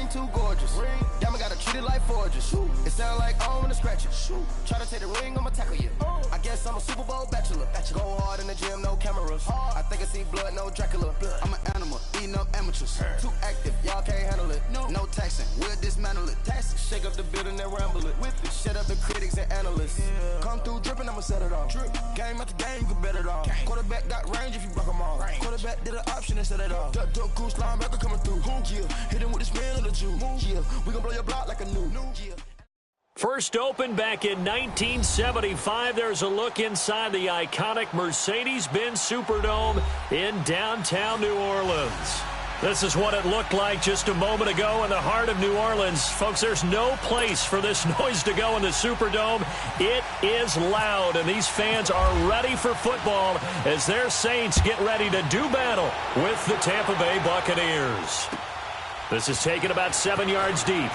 ring too gorgeous. Diamond gotta treat it like forges. It sound like I don't wanna scratch it. Try to take the ring, I'ma tackle you. I guess I'm a Super Bowl bachelor. Go hard in the gym, no cameras. I think I see blood, no Dracula. I'm an animal, eating up amateurs. Too active, y'all can't handle it. No taxing, we'll dismantle it. Shake up the building and ramble it. Whip it, shut up the critics and analysts. Come through dripping, I'ma set it off. Game after game, you can bet it off. Quarterback got range if you broke them off. Quarterback did an option and set it off. Duck, goose, linebacker coming through. Yeah, hit him with the spin of the Jew. Yeah, we gon' blow your block like a new. Yeah. First opened back in 1975. There's a look inside the iconic Mercedes-Benz Superdome in downtown New Orleans. This is what it looked like just a moment ago in the heart of New Orleans. Folks, there's no place for this noise to go in the Superdome. It is loud, and these fans are ready for football as their Saints get ready to do battle with the Tampa Bay Buccaneers. This is taken about 7 yards deep.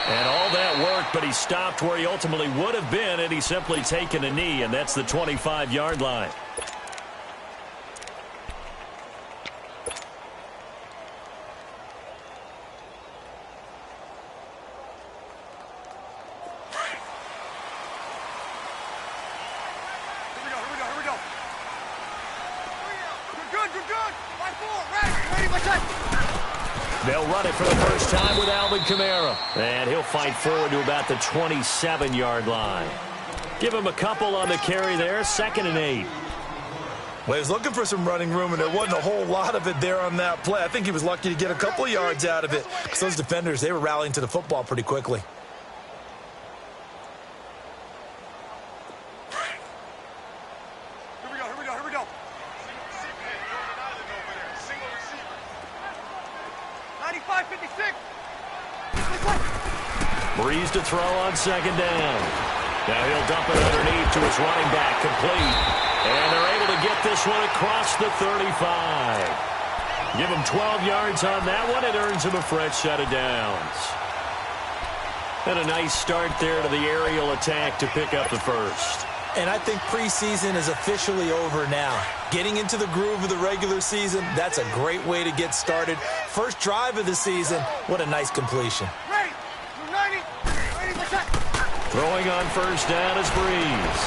And all that worked, but he stopped where he ultimately would have been had he simply taken a knee, and that's the 25-yard line. They'll run it for the first time with Alvin Kamara. And he'll fight forward to about the 27-yard line. Give him a couple on the carry there. 2nd and 8. Well, he was looking for some running room, and there wasn't a whole lot of it there on that play. I think he was lucky to get a couple of yards out of it because those defenders, they were rallying to the football pretty quickly. Breeze to throw on 2nd down. Now he'll dump it underneath to his running back, complete. And they're able to get this one across the 35. Give him 12 yards on that one. It earns him a fresh set of downs. And a nice start there to the aerial attack to pick up the first. And I think preseason is officially over now. Getting into the groove of the regular season, that's a great way to get started. First drive of the season, what a nice completion. Throwing on first down is Breeze.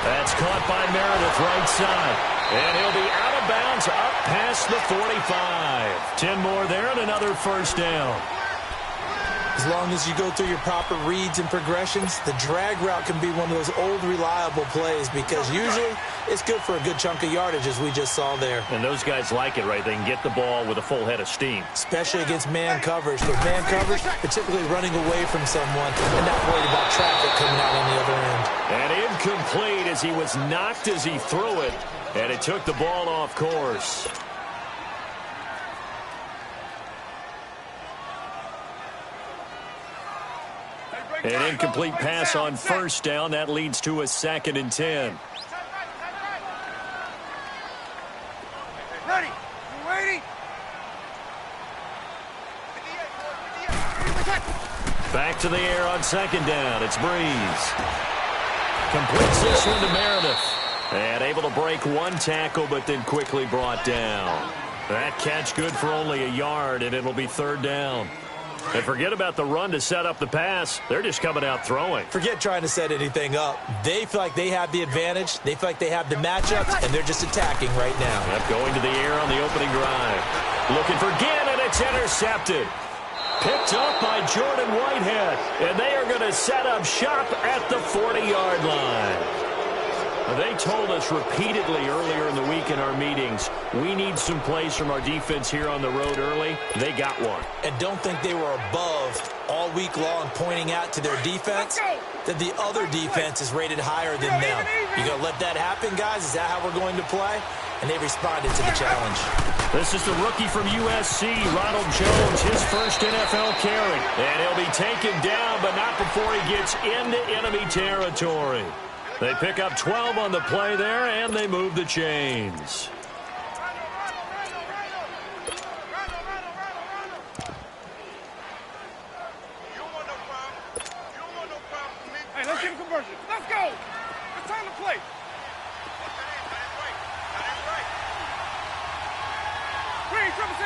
That's caught by Meredith right side. And he'll be out of bounds up past the 45. 10 more there and another first down. As long as you go through your proper reads and progressions, the drag route can be one of those old reliable plays because usually it's good for a good chunk of yardage as we just saw there. And those guys like it, right? They can get the ball with a full head of steam. Especially against man coverage. With man coverage, particularly running away from someone and not worried about traffic coming out on the other end. And incomplete as he was knocked as he threw it, and it took the ball off course. An incomplete pass on first down. That leads to a 2nd and 10. Ready? Ready? Back to the air on 2nd down. It's Breeze. Completes this one to Meredith. And able to break one tackle, but then quickly brought down. That catch good for only a yard, and it'll be 3rd down. And forget about the run to set up the pass. They're just coming out throwing. Forget trying to set anything up. They feel like they have the advantage. They feel like they have the matchups, and they're just attacking right now. Yep, going to the air on the opening drive. Looking for Ginn, and it's intercepted. Picked up by Jordan Whitehead. And they are going to set up shop at the 40-yard line. They told us repeatedly earlier in the week in our meetings, we need some plays from our defense here on the road early. They got one. And don't think they were above all week long pointing out to their defense that the other defense is rated higher than them. You going to let that happen, guys? Is that how we're going to play? And they responded to the challenge. This is the rookie from USC, Ronald Jones, his first NFL carry. And he'll be taken down, but not before he gets into enemy territory. They pick up 12 on the play there, and they move the chains. Hey, let's get a conversion. Let's go. It's time to play. Green, triple C.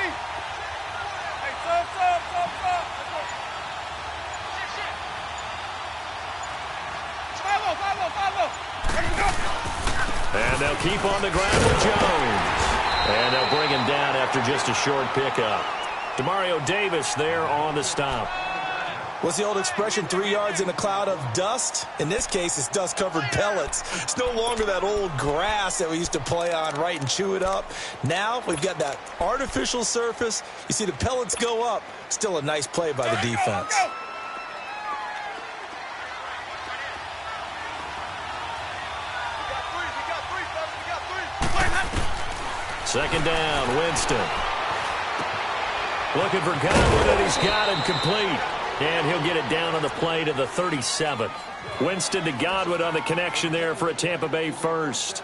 And they'll keep on the ground with Jones. And they'll bring him down after just a short pickup. Demario Davis there on the stop. What's the old expression, 3 yards in a cloud of dust? In this case, it's dust-covered pellets. It's no longer that old grass that we used to play on, right, and chew it up. Now we've got that artificial surface. You see the pellets go up. Still a nice play by the defense. Second down, Winston. Looking for Godwin, and he's got it complete. And he'll get it down on the play to the 37. Winston to Godwin on the connection there for a Tampa Bay first.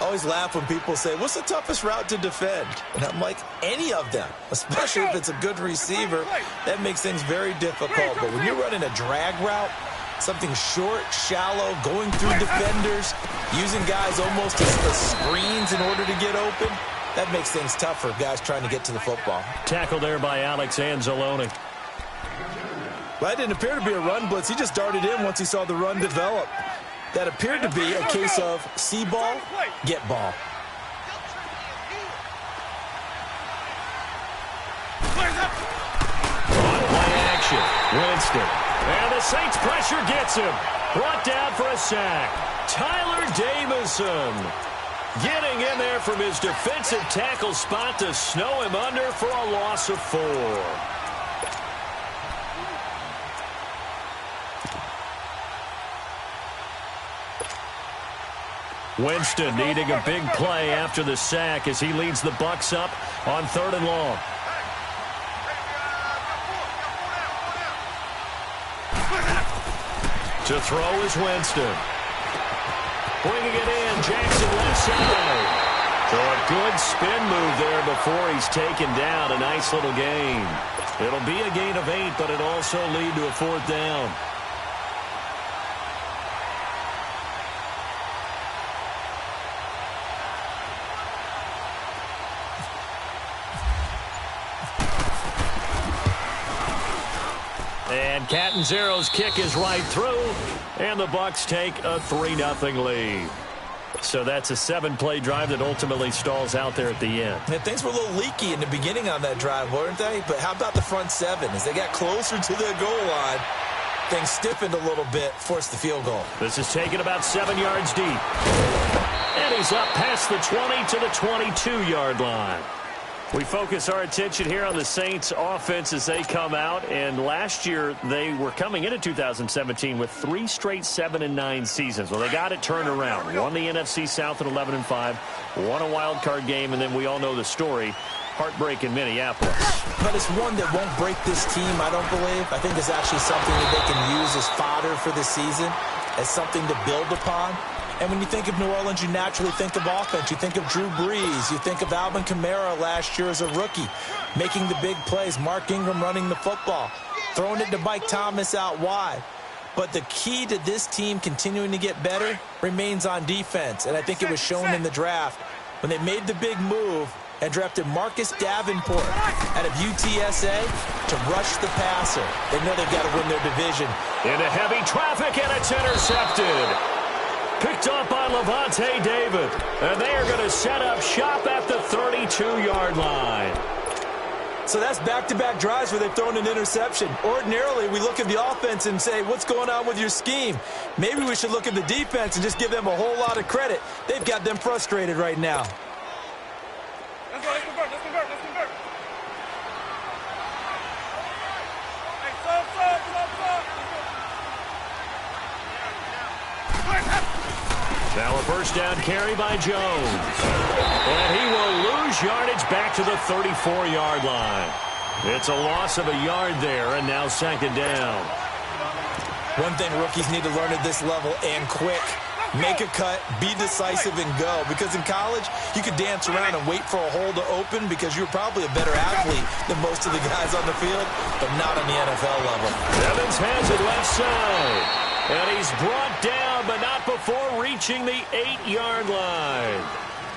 Always laugh when people say, what's the toughest route to defend? And I'm like, any of them, especially if it's a good receiver. That makes things very difficult. But when you're running a drag route, something short, shallow, going through defenders, using guys almost as screens in order to get open, that makes things tough for guys trying to get to the football. Tackled there by Alex Anzalone. Well, that didn't appear to be a run blitz. He just darted in once he saw the run develop. That appeared to be a case of see ball, get ball. On play action, Winston. And the Saints pressure gets him. Brought down for a sack. Tyler Davison getting in there from his defensive tackle spot to snow him under for a loss of 4. Winston needing a big play after the sack as he leads the Bucs up on 3rd and long. To throw is Winston. Bringing it in, Jackson left side. So a good spin move there before he's taken down. A nice little gain. It'll be a gain of 8, but it'll also lead to a 4th down. And Catanzaro's kick is right through, and the Bucs take a 3-0 lead. So that's a 7-play drive that ultimately stalls out there at the end. And things were a little leaky in the beginning on that drive, weren't they? But how about the front 7? As they got closer to the goal line, things stiffened a little bit, forced the field goal. This is taken about 7 yards deep. And he's up past the 20 to the 22-yard line. We focus our attention here on the Saints offense as they come out. And last year, they were coming into 2017 with 3 straight 7-9 seasons. Well, they got it turned around. Won the NFC South at 11-5. Won a wild card game. And then we all know the story. Heartbreak in Minneapolis. But it's one that won't break this team, I don't believe. I think it's actually something that they can use as fodder for the season, as something to build upon. And when you think of New Orleans, you naturally think of offense. You think of Drew Brees. You think of Alvin Kamara last year as a rookie, making the big plays. Mark Ingram running the football, throwing it to Mike Thomas out wide. But the key to this team continuing to get better remains on defense. And I think it was shown in the draft when they made the big move and drafted Marcus Davenport out of UTSA to rush the passer. They know they've got to win their division. Into heavy traffic, and it's intercepted. Picked up by Levante David. And they are going to set up shop at the 32-yard line. So that's back-to-back drives where they've thrown an interception. Ordinarily, we look at the offense and say, what's going on with your scheme? Maybe we should look at the defense and just give them a whole lot of credit. They've got them frustrated right now. Let's go, let's convert, let's convert, let's convert. Hey, Now a first down carry by Jones. And he will lose yardage back to the 34-yard line. It's a loss of a yard there, and now 2nd down. One thing rookies need to learn at this level, and quick. Make a cut, be decisive, and go. Because in college, you could dance around and wait for a hole to open because you're probably a better athlete than most of the guys on the field, but not on the NFL level. Evans has it left side. And he's brought down, but not before reaching the 8-yard line.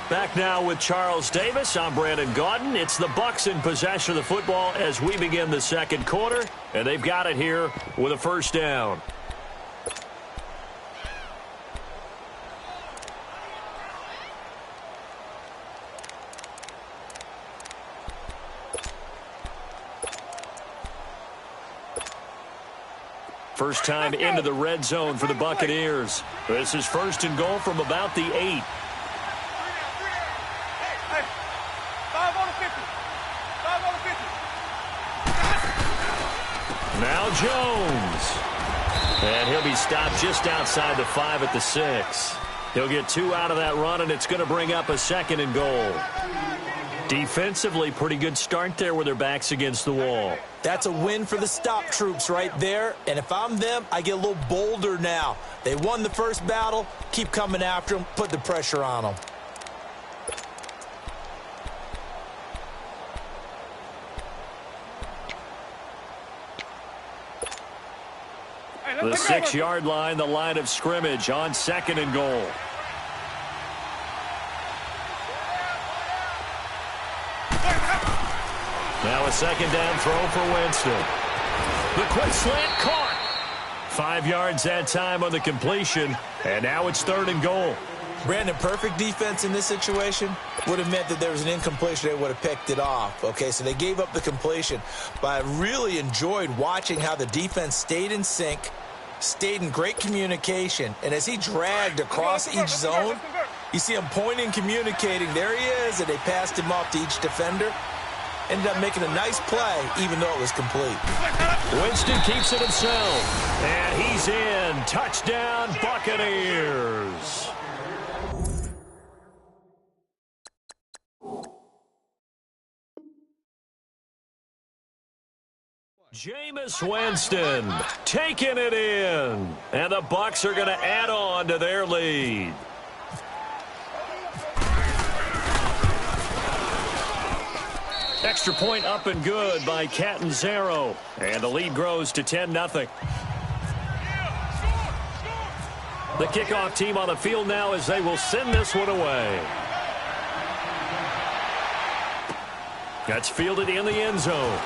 Back now with Charles Davis. I'm Brandon Gaudin. It's the Bucs in possession of the football as we begin the second quarter, and they've got it here with a first down. First time into the red zone for the Buccaneers. This is first and goal from about the 8. Now Jones. And he'll be stopped just outside the 5 at the 6. He'll get 2 out of that run, and it's going to bring up a second and goal. Defensively, pretty good start there with their backs against the wall. That's a win for the stop troops right there. And if I'm them, I get a little bolder now. They won the first battle. Keep coming after them. Put the pressure on them. The 6-yard line, the line of scrimmage on second and goal. Now a second down throw for Winston. The quick slant caught. 5 yards that time on the completion, and now it's third and goal. Brandon, perfect defense in this situation would have meant that there was an incompletion. They would have picked it off. Okay, so they gave up the completion. But I really enjoyed watching how the defense stayed in sync, stayed in great communication, and as he dragged across each zone, you see him pointing, communicating. There he is, and they passed him off to each defender. Ended up making a nice play, even though it was complete. Winston keeps it himself, and he's in. Touchdown, Buccaneers. Jameis Winston taking it in, and the Bucs are going to add on to their lead. Extra point up and good by Catanzaro, and the lead grows to 10-0. The kickoff team on the field now as they will send this one away. That's fielded in the end zone.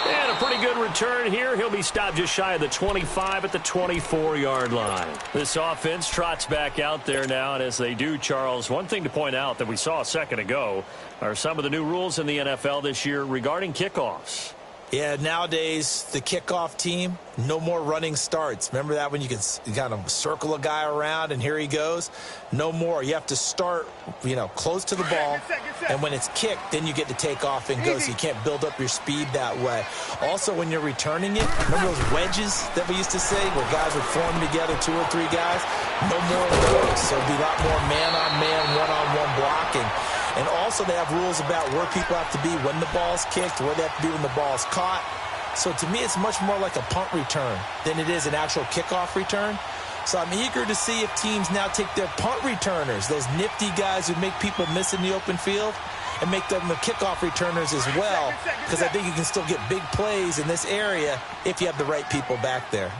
And a pretty good return here. He'll be stopped just shy of the 25 at the 24-yard line. This offense trots back out there now, and as they do, Charles, one thing to point out that we saw a second ago are some of the new rules in the NFL this year regarding kickoffs. Yeah, nowadays, the kickoff team, no more running starts. Remember that when you could kind of circle a guy around and here he goes? No more. You have to start, close to the ball, and when it's kicked, then you get to take off and go, so you can't build up your speed that way. Also, when you're returning it, remember those wedges that we used to say where guys would form together, 2 or 3 guys? No more of those, so it'll be a lot more man-on-man, one-on-one blocking. And also they have rules about where people have to be when the ball's kicked, where they have to be when the ball's caught. So to me, it's much more like a punt return than it is an actual kickoff return. So I'm eager to see if teams now take their punt returners, those nifty guys who make people miss in the open field, and make them the kickoff returners as well, because I think you can still get big plays in this area if you have the right people back there.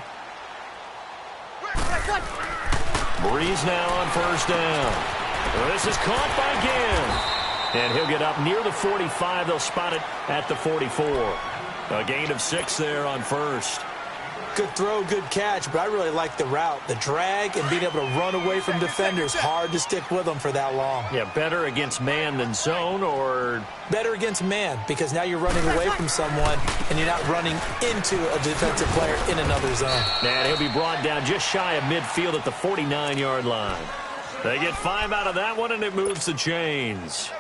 Breeze now on first down. This is caught by Ginn. And he'll get up near the 45. They'll spot it at the 44. A gain of 6 there on first. Good throw, good catch, but I really like the route. The drag and being able to run away from defenders. Hard to stick with them for that long. Yeah, better against man than zone, or? Better against man, because now you're running away from someone and you're not running into a defensive player in another zone. And he'll be brought down just shy of midfield at the 49-yard line. They get 5 out of that one, and it moves the chains.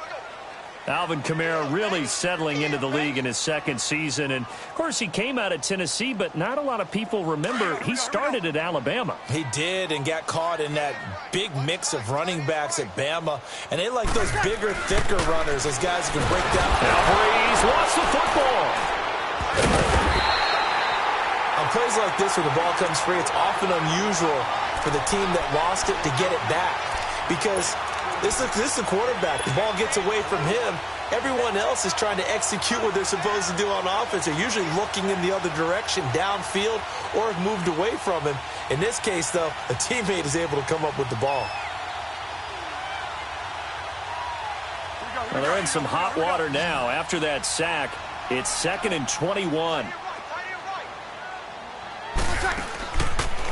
Alvin Kamara really settling into the league in his second season. And, of course, he came out of Tennessee, but not a lot of people remember he started at Alabama. He did, and got caught in that big mix of running backs at Bama. And they like those bigger, thicker runners, those guys who can break down. Now Breeze wants the football. On plays like this where the ball comes free, it's often unusual for the team that lost it to get it back. Because this is the quarterback. The ball gets away from him, Everyone else is trying to execute what they're supposed to do on offense. They're usually looking in the other direction, downfield, or have moved away from him. In this case, though, a teammate is able to come up with the ball. Well, they're in some hot water now. After that sack, it's 2nd and 21.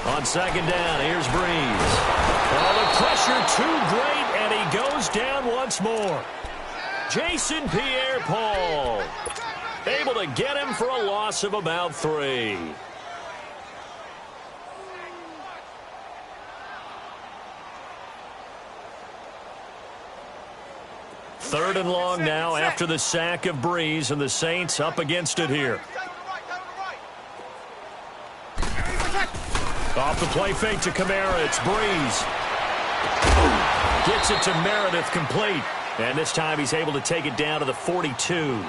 On 2nd down, here's Breeze. Oh, the pressure too great, and he goes down once more. Jason Pierre-Paul able to get him for a loss of about 3. Third and long now after the sack of Breeze, and the Saints up against it here. Off the play fake to Kamara, it's Breeze. Gets it to Meredith, complete. And this time he's able to take it down to the 42.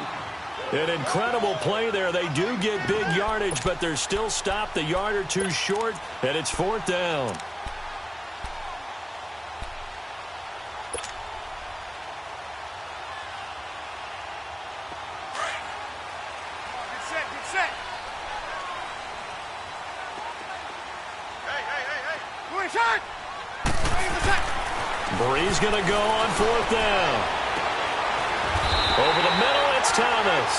An incredible play there. They do get big yardage, but they're still stopped a yard or two short, and it's 4th down. Breeze going to go on 4th down. Over the middle, it's Thomas.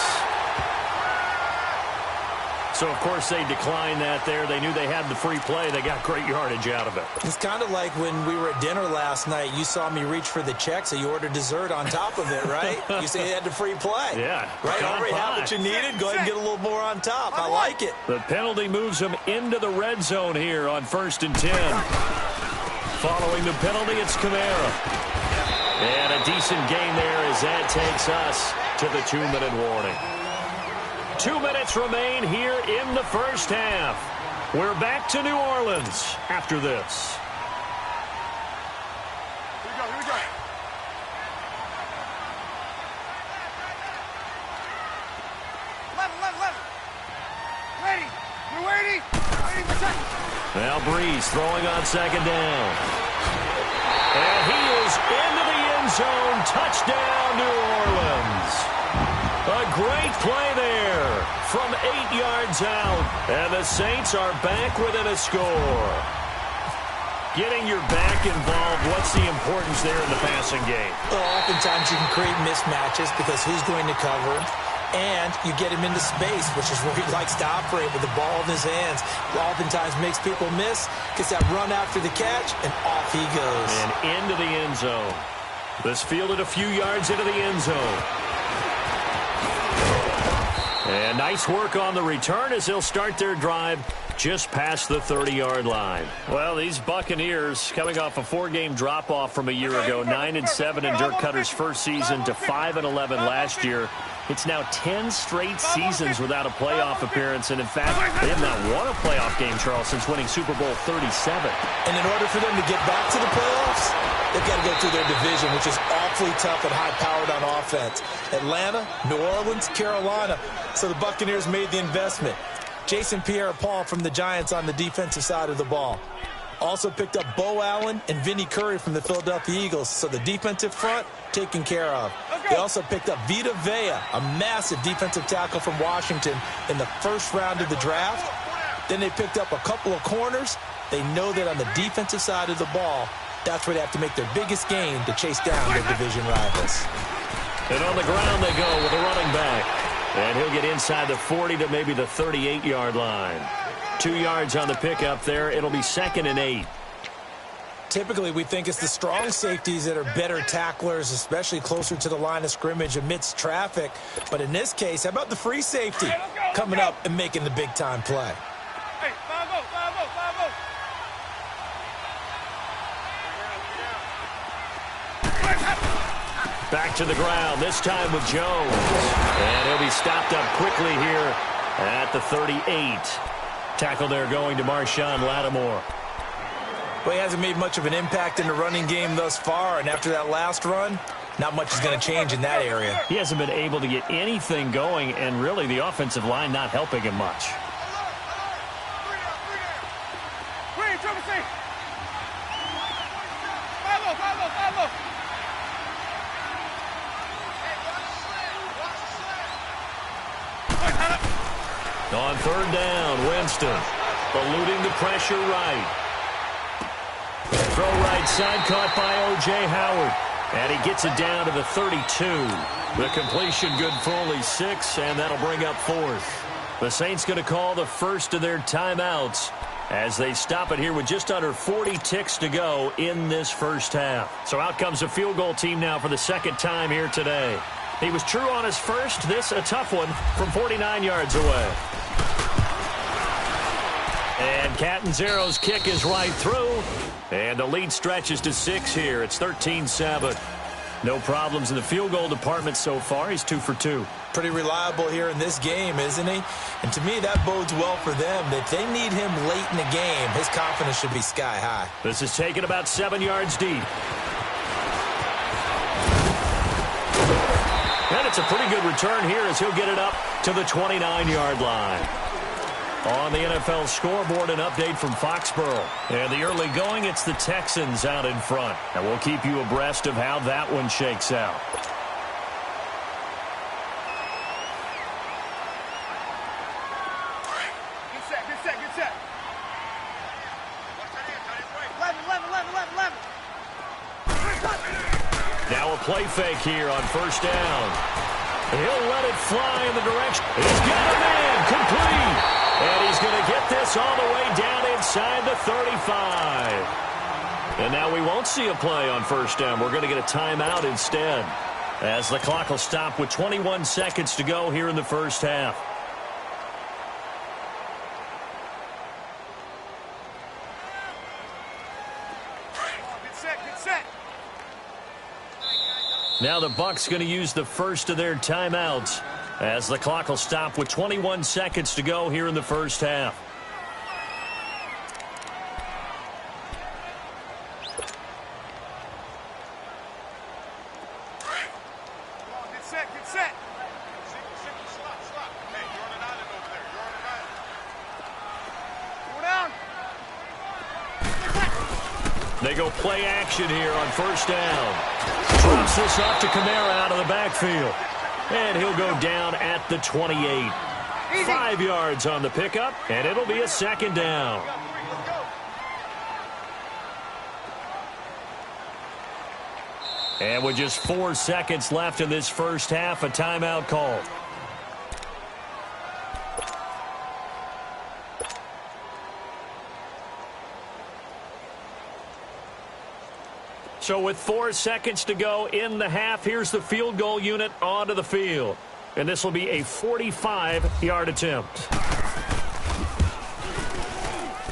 So, of course, they declined that there. They knew they had the free play. They got great yardage out of it. It's kind of like when we were at dinner last night. You saw me reach for the check, so you ordered dessert on top of it, right? You say you had the free play. Yeah. Right? Already have what you needed. Go ahead and get a little more on top. I like it. The penalty moves them into the red zone here on 1st and 10. Following the penalty, it's Kamara. And a decent gain there as that takes us to the 2-minute warning. 2 minutes remain here in the first half. We're back to New Orleans after this. Here we go. Level. Ready. We're waiting. Waiting for second. Now Breeze throwing on 2nd down. And he is into the end zone. Touchdown, New Orleans. A great play there from 8 yards out. And the Saints are back within a score. Getting your back involved, what's the importance there in the passing game? Well, oftentimes you can create mismatches because who's going to cover? And you get him into space, which is where he likes to operate with the ball in his hands. Oftentimes makes people miss, gets that run after the catch, and off he goes. And into the end zone. This fielded a few yards into the end zone. And nice work on the return as they'll start their drive just past the 30-yard line. Well, these Buccaneers coming off a 4-game drop-off from a year ago, 9-7 in Dirk Cutter's first season to 5-11 last year. It's now 10 straight seasons without a playoff appearance, and in fact, they have not won a playoff game, Charles, since winning Super Bowl 37. And in order for them to get back to the playoffs, they've got to go through their division, which is awfully tough and high-powered on offense. Atlanta, New Orleans, Carolina. So the Buccaneers made the investment. Jason Pierre-Paul from the Giants on the defensive side of the ball. Also picked up Bo Allen and Vinnie Curry from the Philadelphia Eagles. So the defensive front taken care of. They also picked up Vita Vea, a massive defensive tackle from Washington in the first round of the draft. Then they picked up a couple of corners. They know that on the defensive side of the ball, that's where they have to make their biggest gain to chase down their division rivals. And on the ground they go with a running back. And he'll get inside the 40 to maybe the 38-yard line. 2 yards on the pickup there. It'll be 2nd and 8. Typically, we think it's the strong safeties that are better tacklers, especially closer to the line of scrimmage amidst traffic. But in this case, how about the free safety coming up and making the big-time play? Hey, 5-0. Back to the ground, this time with Jones. And he'll be stopped up quickly here at the 38. Tackle there going to Marshawn Lattimore. Well, he hasn't made much of an impact in the running game thus far, and after that last run, not much is going to change in that area. He hasn't been able to get anything going, and really the offensive line not helping him much. On third down, Winston eluding the pressure right. Throw right side caught by O.J. Howard. And he gets it down to the 32. The completion good for only 6, and that'll bring up 4th. The Saints going to call the first of their timeouts as they stop it here with just under 40 ticks to go in this first half. So out comes a field goal team now for the second time here today. He was true on his first. This a tough one from 49 yards away. And Catanzaro's kick is right through. And the lead stretches to 6 here. It's 13-7. No problems in the field goal department so far. He's 2 for 2. Pretty reliable here in this game, isn't he? And to me, that bodes well for them. If they need him late in the game, his confidence should be sky high. This is taken about 7 yards deep. And it's a pretty good return here as he'll get it up to the 29-yard line. On the NFL scoreboard, an update from Foxborough. And the early going, it's the Texans out in front. And we'll keep you abreast of how that one shakes out. Get set, get set, get set. 11. Now a play fake here on first down. He'll let it fly in the direction. He's got a man complete. And he's going to get this all the way down inside the 35. And now we won't see a play on first down. We're going to get a timeout instead, as the clock will stop with 21 seconds to go here in the first half. Get set, get set. Now the Bucs going to use the first of their timeouts, as the clock will stop with 21 seconds to go here in the first half. Get set, get set. They go play action here on first down. Drops this off to Kamara out of the backfield. And he'll go down at the 28. 5 yards on the pickup, and it'll be a second down. And with just 4 seconds left in this first half, a timeout called. So with 4 seconds to go in the half, here's the field goal unit onto the field. And this will be a 45-yard attempt.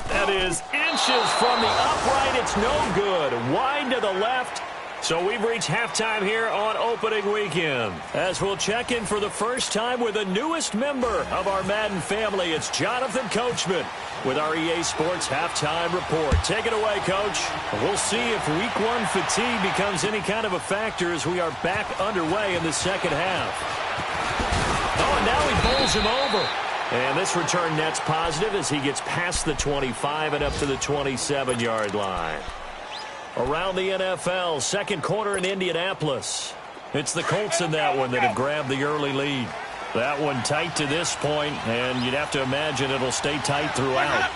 That is inches from the upright. It's no good. Wide to the left. So we've reached halftime here on opening weekend, as we'll check in for the first time with the newest member of our Madden family. It's Jonathan Coachman with our EA Sports Halftime Report. Take it away, Coach. We'll see if Week 1 fatigue becomes any kind of a factor as we are back underway in the second half. Oh, and now he bowls him over. And this return net's positive as he gets past the 25 and up to the 27-yard line. Around the NFL, second quarter in Indianapolis. It's the Colts in that one that have grabbed the early lead. That one tight to this point, and you'd have to imagine it'll stay tight throughout.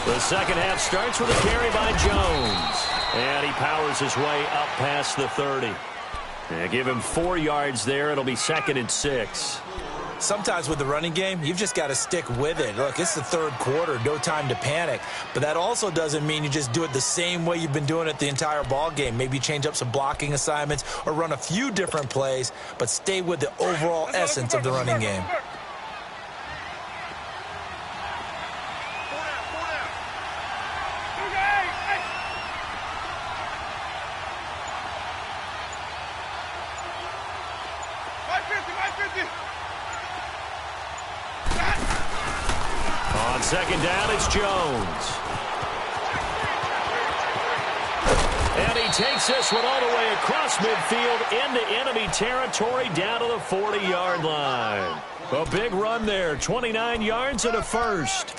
The second half starts with a carry by Jones. And he powers his way up past the 30. And give him 4 yards there. It'll be 2nd and 6. Sometimes with the running game, you've just got to stick with it. Look, it's the third quarter, no time to panic. But that also doesn't mean you just do it the same way you've been doing it the entire ball game. Maybe change up some blocking assignments or run a few different plays, but stay with the overall essence of the running game. On second down, it's Jones. And he takes this one all the way across midfield into enemy territory down to the 40-yard line. A big run there, 29 yards and a first.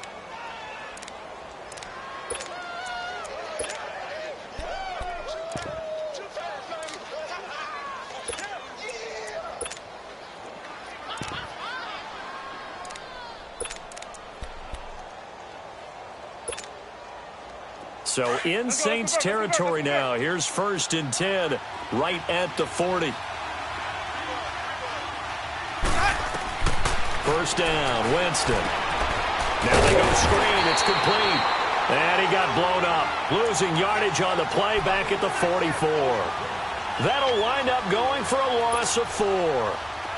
So in Saints territory now. Here's 1st and 10 right at the 40. First down, Winston. Now they go screen. It's complete. And he got blown up. Losing yardage on the play back at the 44. That'll wind up going for a loss of 4.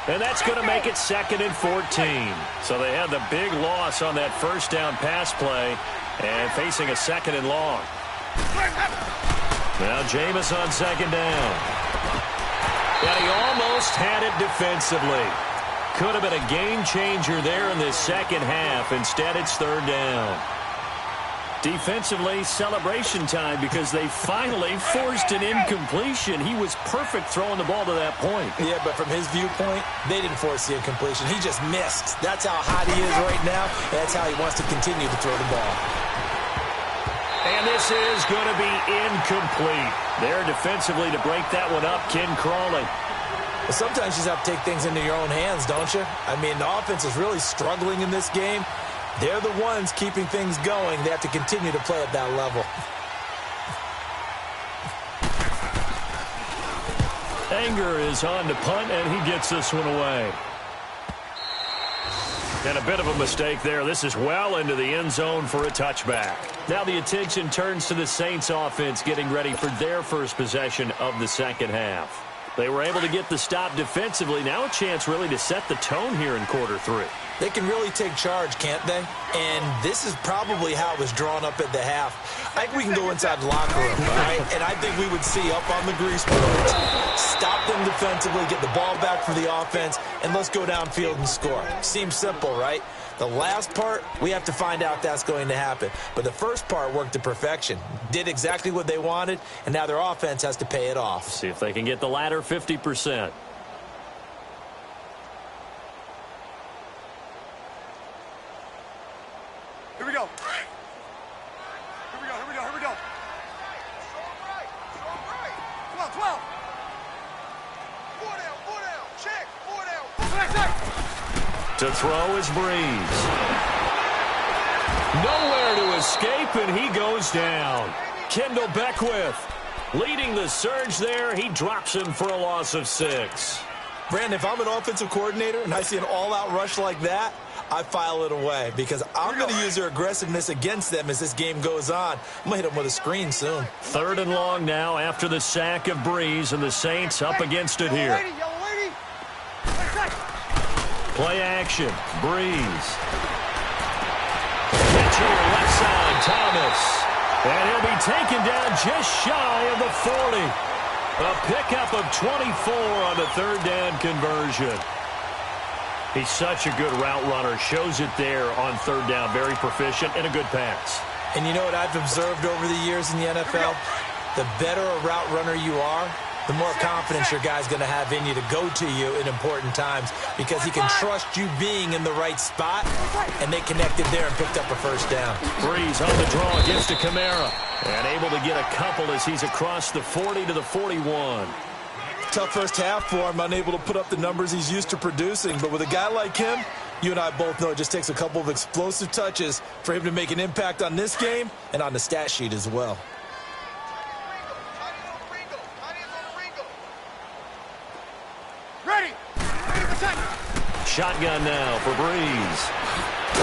And that's going to make it 2nd and 14. So they had the big loss on that first down pass play and facing a 2nd and long. Now Jameis on 2nd down. And he almost had it defensively. Could have been a game changer there in this second half. Instead, it's 3rd down. Defensively, celebration time because they finally forced an incompletion. He was perfect throwing the ball to that point. Yeah, but from his viewpoint, they didn't force the incompletion. He just missed. That's how hot he is right now, and that's how he wants to continue to throw the ball. And this is going to be incomplete. There defensively to break that one up, Ken Crawley. Well, sometimes you just have to take things into your own hands, don't you? I mean, the offense is really struggling in this game. They're the ones keeping things going. They have to continue to play at that level. Anger is on to punt, and he gets this one away. And a bit of a mistake there. This is well into the end zone for a touchback. Now the attention turns to the Saints offense getting ready for their first possession of the second half. They were able to get the stop defensively. Now a chance really to set the tone here in quarter 3. They can really take charge, can't they? And this is probably how it was drawn up at the half. I think we can go inside the locker room, all right? And I think we would see up on the grease boards, stop them defensively, get the ball back for the offense, and let's go downfield and score. Seems simple, right? The last part, we have to find out that's going to happen. But the first part worked to perfection. Did exactly what they wanted, and now their offense has to pay it off. See if they can get the latter 50%. Here we go. Here we go, here we go, here we go. Come on, 12. 4 down, check, 4 down. To throw is Breeze. Nowhere to escape, and he goes down. Kendall Beckwith leading the surge there. He drops him for a loss of 6. Brandon, if I'm an offensive coordinator and I see an all-out rush like that, I file it away because I'm going to use their aggressiveness against them as this game goes on. I'm going to hit them with a screen soon. 3rd and long now after the sack of Breeze, and the Saints up against it here. Play action. Breeze. Catch here, left side, Thomas. And he'll be taken down just shy of the 40. A pickup of 24 on the 3rd down conversion. He's such a good route runner. Shows it there on 3rd down. Very proficient and a good pass. And you know what I've observed over the years in the NFL? The better a route runner you are, the more confidence your guy's going to have in you to go to you in important times because he can trust you being in the right spot, and they connected there and picked up a 1st down. Breeze on the draw, gets to Kamara, and able to get a couple as he's across the 40 to the 41. Tough first half for him, unable to put up the numbers he's used to producing, but with a guy like him, you and I both know it just takes a couple of explosive touches for him to make an impact on this game and on the stat sheet as well. Shotgun now for Breeze.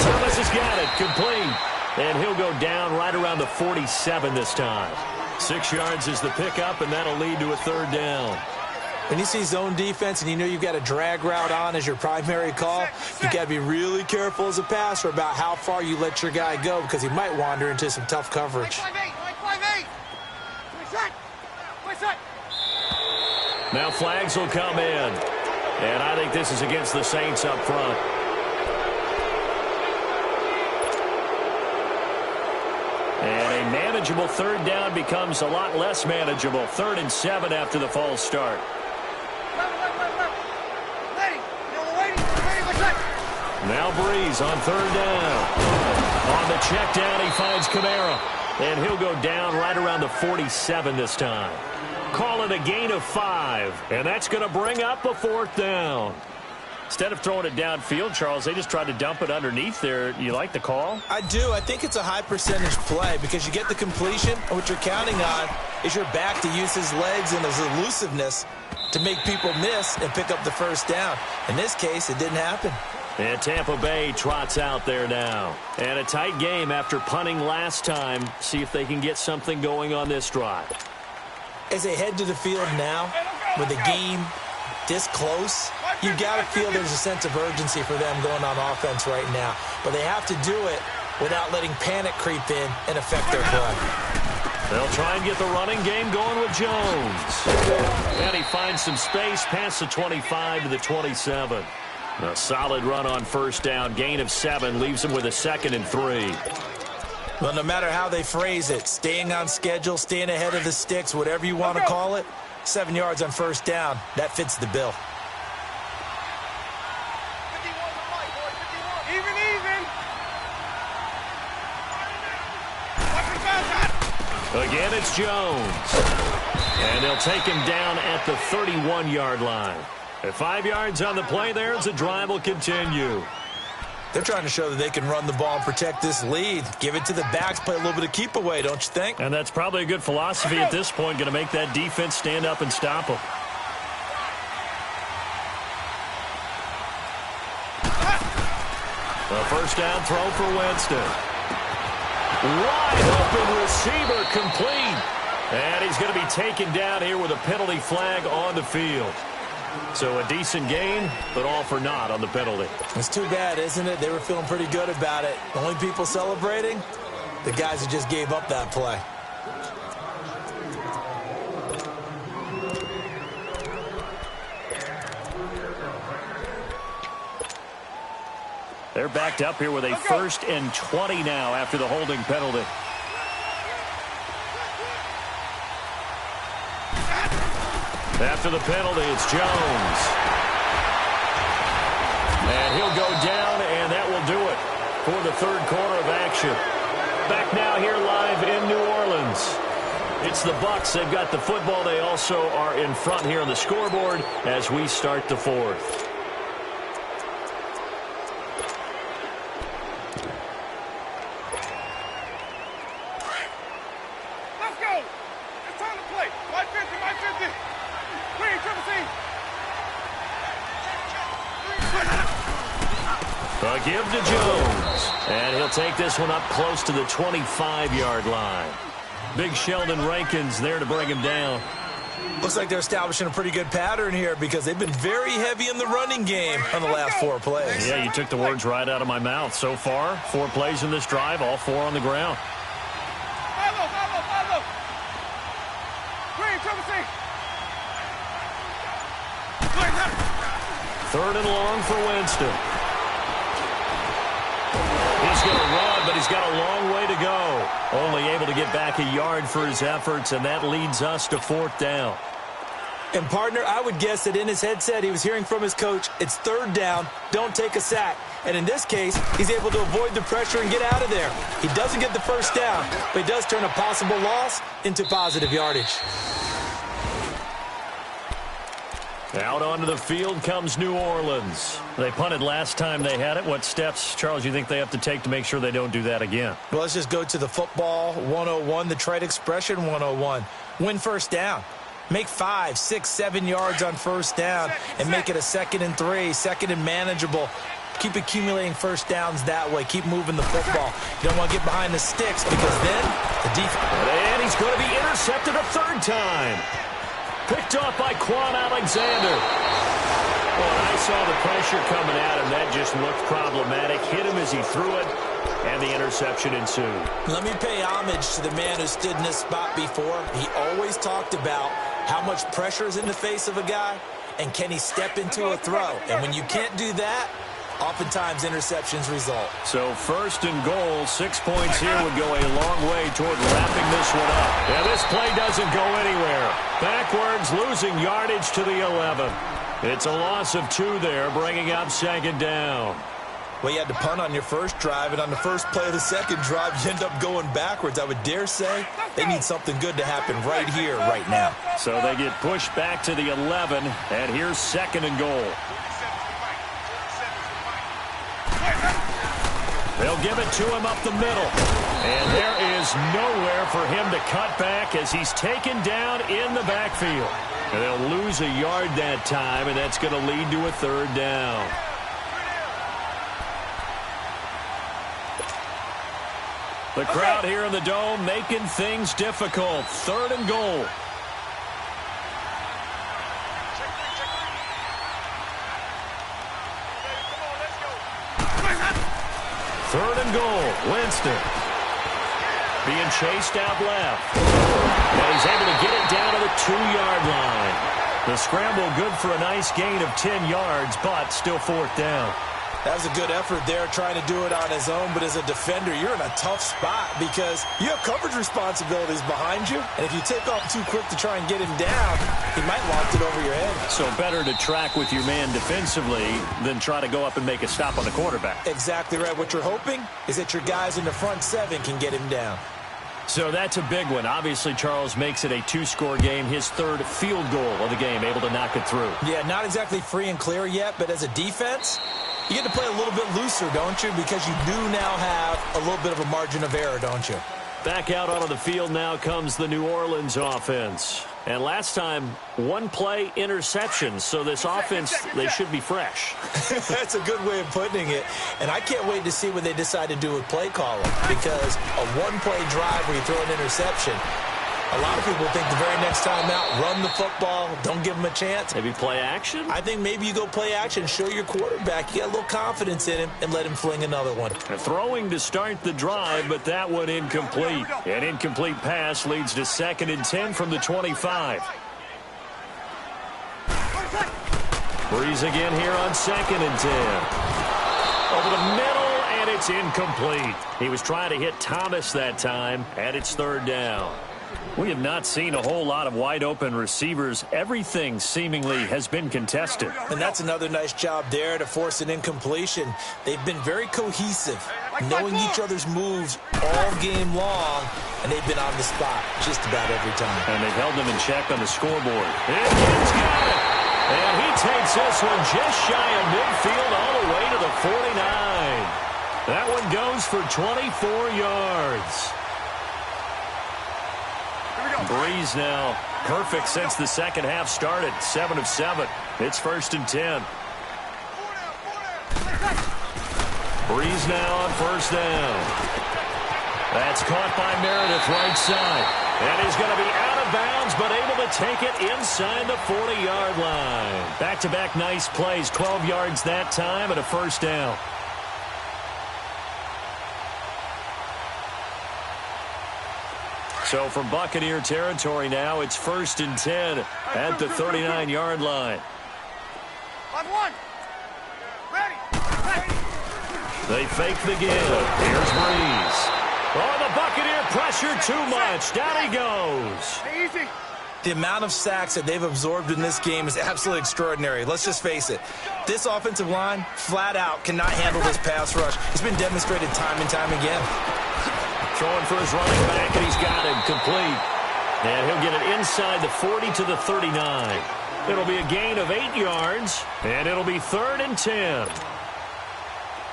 Thomas has got it, complete. And he'll go down right around the 47 this time. 6 yards is the pickup, and that'll lead to a 3rd down. When you see zone defense and you know you've got a drag route on as your primary call, you've got to be really careful as a passer about how far you let your guy go because he might wander into some tough coverage. Now flags will come in. And I think this is against the Saints up front. And a manageable 3rd down becomes a lot less manageable. 3rd and 7 after the false start. Now Breeze on 3rd down. On the check down, he finds Kamara. And he'll go down right around the 47 this time. Call it a gain of 5. And that's going to bring up a 4th down. Instead of throwing it downfield, Charles, they just tried to dump it underneath there. You like the call? I do. I think it's a high percentage play because you get the completion, and what you're counting on is your back to use his legs and his elusiveness to make people miss and pick up the first down. In this case, it didn't happen. And Tampa Bay trots out there now. And a tight game after punting last time. See if they can get something going on this drive. As they head to the field now, with the game this close, you got to feel there's a sense of urgency for them going on offense right now. But they have to do it without letting panic creep in and affect their play. They'll try and get the running game going with Jones. And he finds some space past the 25 to the 27. A solid run on first down. Gain of 7 leaves him with a 2nd and 3. Well, no matter how they phrase it, staying on schedule, staying ahead of the sticks, whatever you want to call it, 7 yards on first down, that fits the bill. Again, it's Jones. And they'll take him down at the 31-yard line. At 5 yards on the play there, as the drive will continue. They're trying to show that they can run the ball and protect this lead. Give it to the backs, play a little bit of keep away, don't you think? And that's probably a good philosophy at this point, going to make that defense stand up and stop them. The first down throw for Winston. Wide open receiver complete. And he's going to be taken down here with a penalty flag on the field. So a decent gain, but all for naught on the penalty. It's too bad, isn't it? They were feeling pretty good about it. The only people celebrating, the guys who just gave up that play. They're backed up here with a 1st and 20 now after the holding penalty. After the penalty, it's Jones. And he'll go down, and that will do it for the 3rd quarter of action. Back now here live in New Orleans. It's the Bucs. They've got the football. They also are in front here on the scoreboard as we start the 4th. A give to Jones. And he'll take this one up close to the 25-yard line. Big Sheldon Rankins there to bring him down. Looks like they're establishing a pretty good pattern here because they've been very heavy in the running game on the last 4 plays. Yeah, you took the words right out of my mouth. So far, 4 plays in this drive, all 4 on the ground. Follow. Green, trouble C. 3rd and long for Winston. He's going to run, but he's got a long way to go. Only able to get back a yard for his efforts, and that leads us to 4th down. And, partner, I would guess that in his headset he was hearing from his coach, it's 3rd down, don't take a sack. And in this case, he's able to avoid the pressure and get out of there. He doesn't get the first down, but he does turn a possible loss into positive yardage. Out onto the field comes New Orleans. They punted last time they had it. What steps, Charles, you think they have to take to make sure they don't do that again? Well, let's just go to the football 101, the trite expression 101. Win first down. Make 5, 6, 7 yards on first down and make it a 2nd and 3, 2nd and manageable. Keep accumulating first downs that way. Keep moving the football. You don't want to get behind the sticks because then the defense... And he's going to be intercepted a 3rd time. Picked off by Quan Alexander. Well, I saw the pressure coming at him. That just looked problematic. Hit him as he threw it, and the interception ensued. Let me pay homage to the man who stood in this spot before. He always talked about how much pressure is in the face of a guy, and can he step into a throw. And when you can't do that, oftentimes interceptions result. So 1st and goal, 6 points here would go a long way toward wrapping this one up. Yeah, this play doesn't go anywhere. Backwards, losing yardage to the 11. It's a loss of 2 there, bringing up 2nd down. Well, you had to punt on your first drive, and on the first play of the second drive, you end up going backwards. I would dare say they need something good to happen right here, right now. So they get pushed back to the 11, and here's 2nd and goal. They'll give it to him up the middle. And there is nowhere for him to cut back as he's taken down in the backfield. And they'll lose a yard that time, and that's going to lead to a third down. The crowd here in the Dome making things difficult. Third and goal. Third and goal. Winston being chased out left. And he's able to get it down to the 2-yard line. The scramble good for a nice gain of 10 yards, but still fourth down. That was a good effort there trying to do it on his own, but as a defender, you're in a tough spot because you have coverage responsibilities behind you, and if you take off too quick to try and get him down, he might loft it over your head. So better to track with your man defensively than try to go up and make a stop on the quarterback. Exactly right. What you're hoping is that your guys in the front 7 can get him down. So that's a big one. Obviously, Charles makes it a 2-score game. His third field goal of the game, able to knock it through. Yeah, not exactly free and clear yet, but as a defense, you get to play a little bit looser, don't you? Because you do now have a little bit of a margin of error, don't you? Back out onto the field now comes the New Orleans offense. And last time, 1-play interception. So this offense, they should be fresh. That's a good way of putting it. And I can't wait to see what they decide to do with play calling. Because a 1-play drive where you throw an interception, a lot of people think the very next time out, run the football, don't give them a chance. Maybe play action? I think maybe you go play action, show your quarterback. You got a little confidence in him, and let him fling another one. Throwing to start the drive, but that one incomplete. An incomplete pass leads to 2nd and 10 from the 25. Breeze again here on 2nd and 10. Over the middle, and it's incomplete. He was trying to hit Thomas that time, and it's 3rd down. We have not seen a whole lot of wide-open receivers. Everything seemingly has been contested. And that's another nice job there to force an incompletion. They've been very cohesive, knowing each other's moves all game long, and they've been on the spot just about every time. And they've held them in check on the scoreboard. And he's got it! And he takes this one just shy of midfield all the way to the 49. That one goes for 24 yards. Breeze now perfect since the second half started. 7 of 7. It's 1st and 10. Breeze now on 1st down. That's caught by Meredith right side. And he's going to be out of bounds, but able to take it inside the 40-yard line. Back-to-back nice plays. 12 yards that time and a 1st down. So from Buccaneer territory now, it's 1st and 10 at the 39-yard line. On 1. Ready. They fake the give. Here's Breeze. Oh, the Buccaneer pressure too much. Down he goes. Easy. The amount of sacks that they've absorbed in this game is absolutely extraordinary. Let's just face it. This offensive line, flat out, cannot handle this pass rush. It's been demonstrated time and time again. Throwing for his running back, and he's got him complete. And he'll get it inside the 40 to the 39. It'll be a gain of 8 yards, and it'll be 3rd and 10.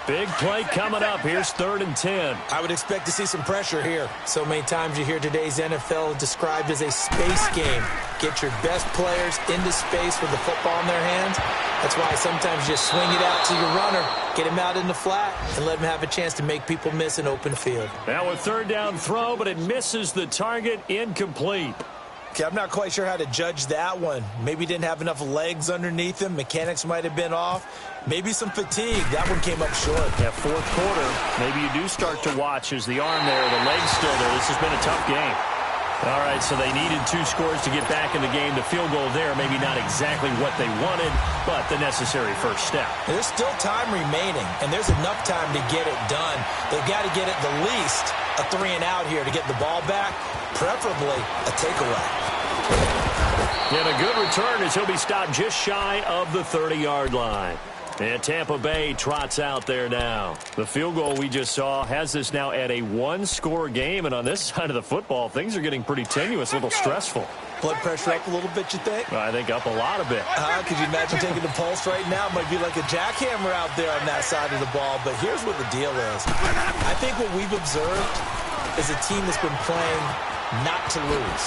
Big play coming up. Here's 3rd and 10. I would expect to see some pressure here. So many times you hear today's NFL described as a space game. Get your best players into space with the football in their hands. That's why sometimes you just swing it out to your runner, get him out in the flat, and let him have a chance to make people miss an open field. Now a 3rd down throw, but it misses the target. Incomplete. Okay, I'm not quite sure how to judge that one. Maybe didn't have enough legs underneath him. Mechanics might have been off. Maybe some fatigue. That one came up short. That 4th quarter, maybe you do start to watch as the arm there, the leg's still there. This has been a tough game. All right, so they needed 2 scores to get back in the game. The field goal there, maybe not exactly what they wanted, but the necessary first step. There's still time remaining, and there's enough time to get it done. They've got to get at the least a 3 and out here to get the ball back, preferably a takeaway. And a good return as he'll be stopped just shy of the 30-yard line. And Tampa Bay trots out there now. The field goal we just saw has this now at a one-score game. And on this side of the football, things are getting pretty tenuous, a little stressful. Blood pressure up a little bit, you think? I think up a lot of it. Could you imagine taking the pulse right now? It might be like a jackhammer out there on that side of the ball. But here's what the deal is. I think what we've observed is a team that's been playing not to lose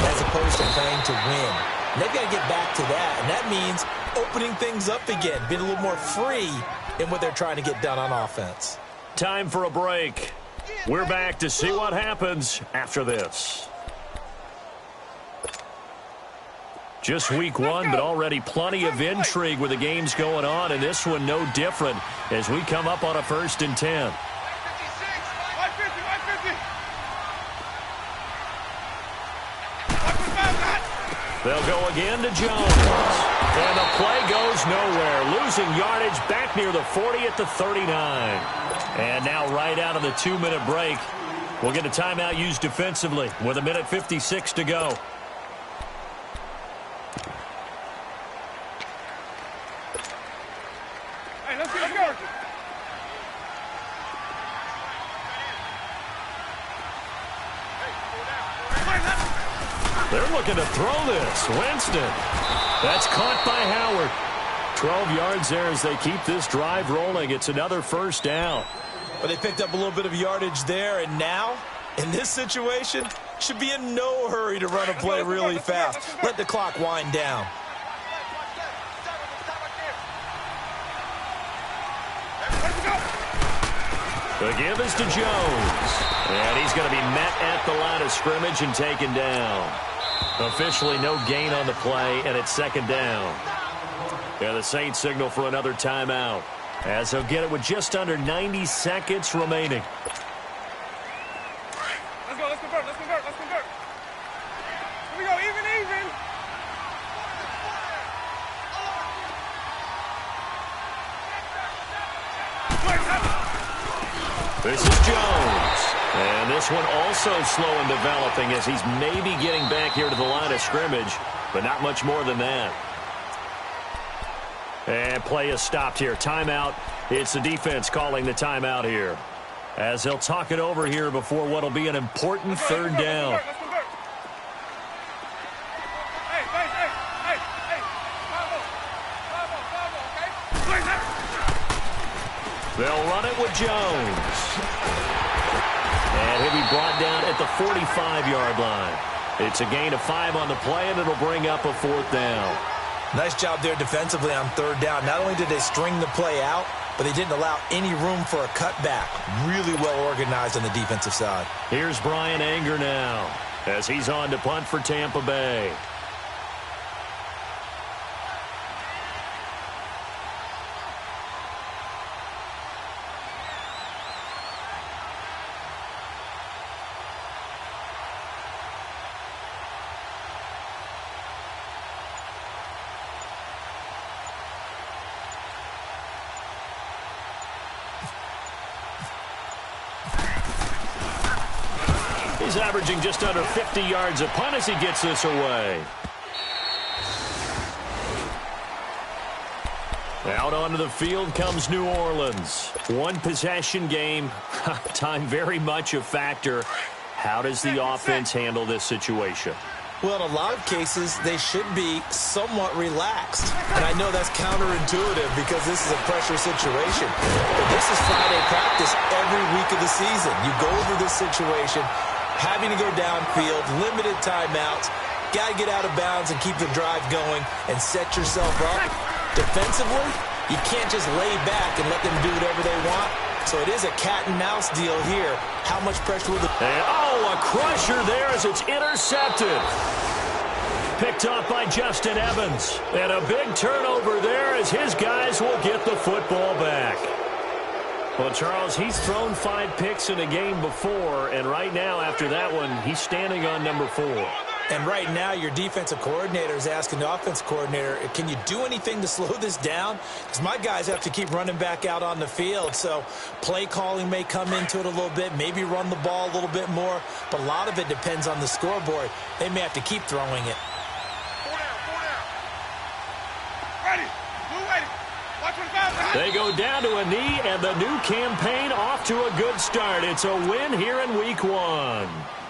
as opposed to playing to win. And they've got to get back to that. And that means opening things up again, being a little more free in what they're trying to get done on offense. Time for a break. We're back to see what happens after this. Just week one, but already plenty of intrigue with the games going on, and this one no different as we come up on a 1st and 10. They'll go again to Jones. And the play goes nowhere. Losing yardage back near the 40 at the 39. And now right out of the 2-minute break, we'll get a timeout used defensively with 1:56 to go. Hey, let's go. They're looking to throw this. Winston. That's caught by Howard. 12 yards there as they keep this drive rolling. It's another 1st down. But they picked up a little bit of yardage there, and now, in this situation, should be in no hurry to run a play really fast. Let the clock wind down. The give is to Jones. And he's going to be met at the line of scrimmage and taken down. Officially no gain on the play, and it's 2nd down. Yeah, the Saints signal for another timeout, as they'll get it with just under 90 seconds remaining. Let's go, let's convert. Here we go, even. This is Jones. And this one also slow in developing as he's maybe getting back here to the line of scrimmage, but not much more than that. And play is stopped here. Timeout. It's the defense calling the timeout here, as they'll talk it over here before what will be an important 3rd down. They'll run it with Jones. And he'll be brought down at the 45-yard line. It's a gain of 5 on the play, and it'll bring up a 4th down. Nice job there defensively on 3rd down. Not only did they string the play out, but they didn't allow any room for a cutback. Really well organized on the defensive side. Here's Brian Anger now as he's on to punt for Tampa Bay. He's averaging just under 50 yards a punt as he gets this away. Out onto the field comes New Orleans. One possession game. Time very much a factor. How does the offense handle this situation? Well, in a lot of cases, they should be somewhat relaxed. And I know that's counterintuitive because this is a pressure situation. But this is Friday practice every week of the season. You go over this situation, having to go downfield, limited timeouts, got to get out of bounds and keep the drive going and set yourself up. Defensively, you can't just lay back and let them do whatever they want. So it is a cat-and-mouse deal here. How much pressure will the... a crusher there as it's intercepted. Picked off by Justin Evans. And a big turnover there as his guys will get the football back. Well, Charles, he's thrown 5 picks in a game before, and right now, after that one, he's standing on number 4. And right now, your defensive coordinator is asking the offensive coordinator, can you do anything to slow this down? Because my guys have to keep running back out on the field. So play calling may come into it a little bit, maybe run the ball a little bit more. But a lot of it depends on the scoreboard. They may have to keep throwing it. Ready. Move ready. They go down to a knee, and the new campaign off to a good start. It's a win here in Week 1.